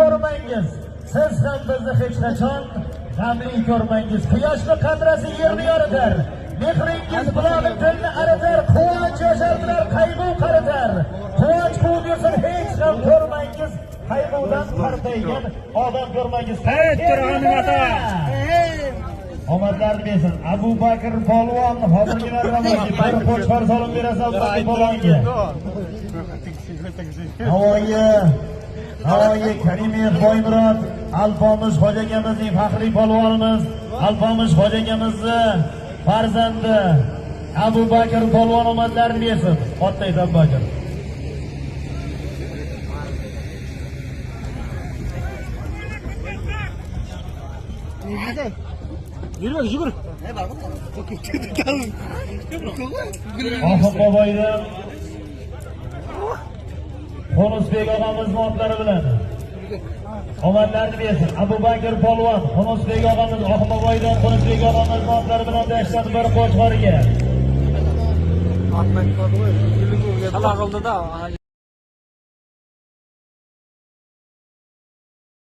ko'rmangiz. Siz ham bizni hech qachon g'amli ko'rmangiz. Quyoshning qadrasi yerni yoritar. Mehringiz bularning dilni aritar, quvonch yoshartirar, qayg'u qaritar. Quvonch quvdirsin hech ham ko'rmangiz. Qayg'udan qartaygan odam ko'rmangiz. Omadlarni bersin. Abu Bakr polvon hozirgilar bilan bir qo'chqor solib berasan polvonga. Navoiy Karimiyev Boymurod Alpomish Xo'ja akamizning faxriy polvonimiz, Alpomish Xo'ja akamizning farzandi Abu Bakr polvon omadlarni bersin. Otday Abu Bakr. Yürü yürü. Oxir boboydan Xonusbek og'amiz otlari bilan omadlarni bersin. Abu Bakr polvon Xonusbek og'amiz Oxir boboydan Xonusbek og'amiz otlari bilan dashtan bir qo'chqoriga. Allah qildi da.